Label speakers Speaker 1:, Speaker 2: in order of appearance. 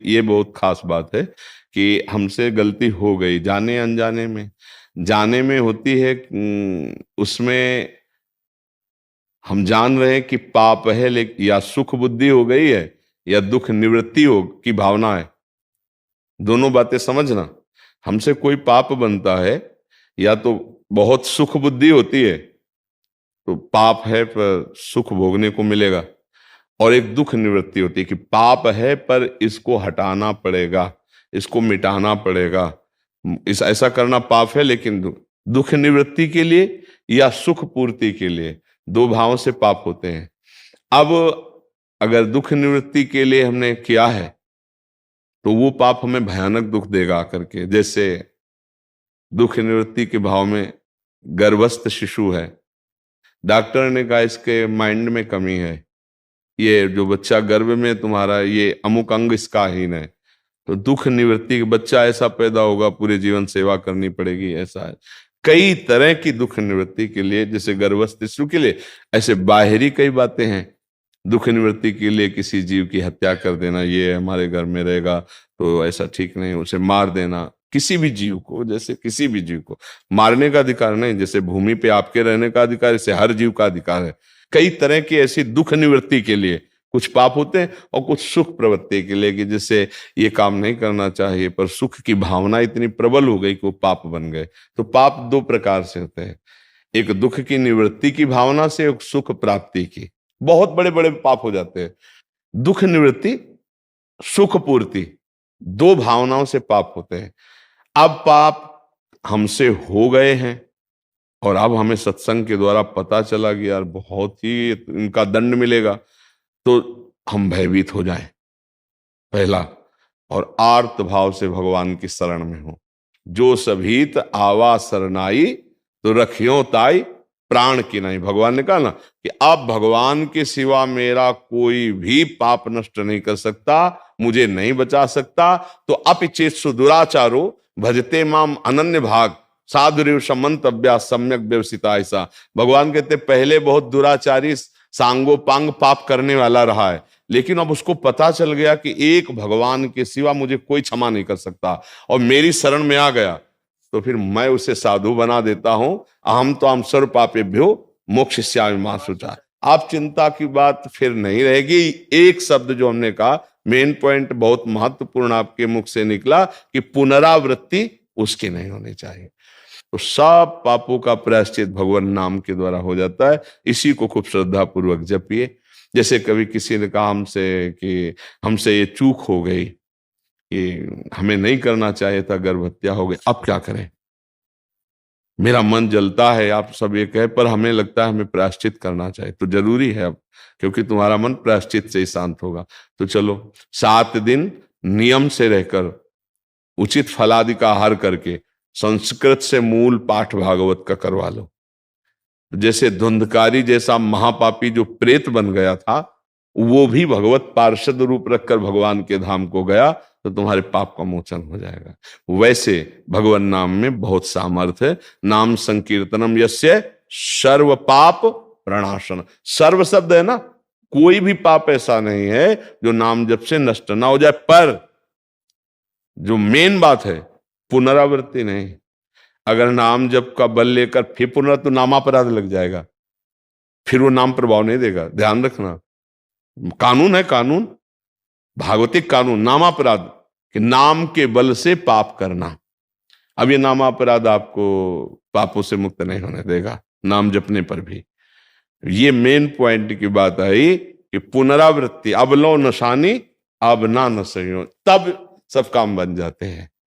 Speaker 1: ये बहुत खास बात है कि हमसे गलती हो गई जाने अनजाने में। जाने में होती है उसमें हम जान रहे हैं कि पाप है, लेकिन या सुख बुद्धि हो गई है या दुख निवृत्ति हो की भावना है। दोनों बातें समझना। हमसे कोई पाप बनता है, या तो बहुत सुख बुद्धि होती है तो पाप है पर सुख भोगने को मिलेगा, और एक दुख निवृत्ति होती है कि पाप है पर इसको हटाना पड़ेगा, इसको मिटाना पड़ेगा। इस ऐसा करना पाप है, लेकिन दुख निवृत्ति के लिए या सुख पूर्ति के लिए, दो भावों से पाप होते हैं। अब अगर दुख निवृत्ति के लिए हमने किया है तो वो पाप हमें भयानक दुख देगा आकर के। जैसे दुख निवृत्ति के भाव में गर्भस्थ शिशु है, डॉक्टर ने कहा इसके माइंड में कमी है, ये जो बच्चा गर्भ में तुम्हारा ये अमुक अंग इसका हीन है, तो दुख निवृत्ति बच्चा ऐसा पैदा होगा पूरे जीवन सेवा करनी पड़ेगी, ऐसा है। कई तरह की दुख निवृत्ति के लिए, जैसे गर्भस्थ शिशु के लिए, ऐसे बाहरी कई बातें हैं। दुख निवृत्ति के लिए किसी जीव की हत्या कर देना, ये हमारे घर में रहेगा तो ऐसा ठीक नहीं, उसे मार देना। किसी भी जीव को, जैसे किसी भी जीव को मारने का अधिकार नहीं, जैसे भूमि पे आपके रहने का अधिकार, इसे हर जीव का अधिकार है। कई तरह की ऐसी दुख निवृत्ति के लिए कुछ पाप होते हैं, और कुछ सुख प्रवृत्ति के लिए कि जिससे ये काम नहीं करना चाहिए पर सुख की भावना इतनी प्रबल हो गई कि वो पाप बन गए। तो पाप दो प्रकार से होते हैं, एक दुख की निवृत्ति की भावना से, एक सुख प्राप्ति की। बहुत बड़े बड़े पाप हो जाते हैं। दुख निवृत्ति, सुख पूर्ति, दो भावनाओं से पाप होते हैं। अब पाप हमसे हो गए हैं और अब हमें सत्संग के द्वारा पता चला कि यार बहुत ही इनका दंड मिलेगा, तो हम भयभीत हो जाएं पहला, और आर्त भाव से भगवान की शरण में हो। जो सभीत आवा शरणाई तो रखियो ताई प्राण की नहीं। भगवान ने कहा ना कि अब भगवान के सिवा मेरा कोई भी पाप नष्ट नहीं कर सकता, मुझे नहीं बचा सकता। तो अपिचेत सुदुराचारो भजते माम अनन्य भाग साधुरेव समंतव्या सम्यक व्यवसिता। ऐसा भगवान कहते पहले बहुत दुराचारी सांगोपांग पाप करने वाला रहा है, लेकिन अब उसको पता चल गया कि एक भगवान के सिवा मुझे कोई क्षमा नहीं कर सकता, और मेरी शरण में आ गया तो फिर मैं उसे साधु बना देता हूं। अहम तो हम सर्व पापेभ्यो मोक्षयिष्यामि मा शुचा। आप चिंता की बात फिर नहीं रहेगी। एक शब्द जो हमने कहा, मेन पॉइंट बहुत महत्वपूर्ण आपके मुख से निकला कि पुनरावृत्ति उसकी नहीं होनी चाहिए। तो सब पापों का प्रायश्चित भगवान नाम के द्वारा हो जाता है। इसी को खूब श्रद्धा पूर्वक जपिए। जैसे कभी किसी ने कहा हमसे कि हमसे ये चूक हो गई कि हमें नहीं करना चाहिए था, गर्भ हत्या हो गई, अब क्या करें? मेरा मन जलता है, आप सब ये कहे, पर हमें लगता है हमें प्रायश्चित करना चाहिए। तो जरूरी है अब, क्योंकि तुम्हारा मन प्रायश्चित से ही शांत होगा। तो चलो 7 दिन नियम से रहकर उचित फलादि का आहार करके संस्कृत से मूल पाठ भागवत का करवा लो। जैसे धुंधकारी जैसा महापापी जो प्रेत बन गया था, वो भी भगवत पार्षद रूप रखकर भगवान के धाम को गया, तो तुम्हारे पाप का मोचन हो जाएगा। वैसे भगवान नाम में बहुत सामर्थ्य है। नाम संकीर्तनम यस्य सर्व पाप प्रणाशन। सर्व शब्द है ना, कोई भी पाप ऐसा नहीं है जो नाम जप से नष्ट ना हो जाए, पर जो मेन बात है पुनरावृत्ति नहीं। अगर नाम जप का बल लेकर फिर पुनः, तो नामापराध लग जाएगा, फिर वो नाम प्रभाव नहीं देगा। ध्यान रखना, कानून है, कानून भागवतिक कानून, नामापराध कि नाम के बल से पाप करना। अब ये नामापराध आपको पापों से मुक्त नहीं होने देगा नाम जपने पर भी। ये मेन पॉइंट की बात आई कि पुनरावृत्ति, अब लो नशानी अब ना न सही, तब सब काम बन जाते हैं।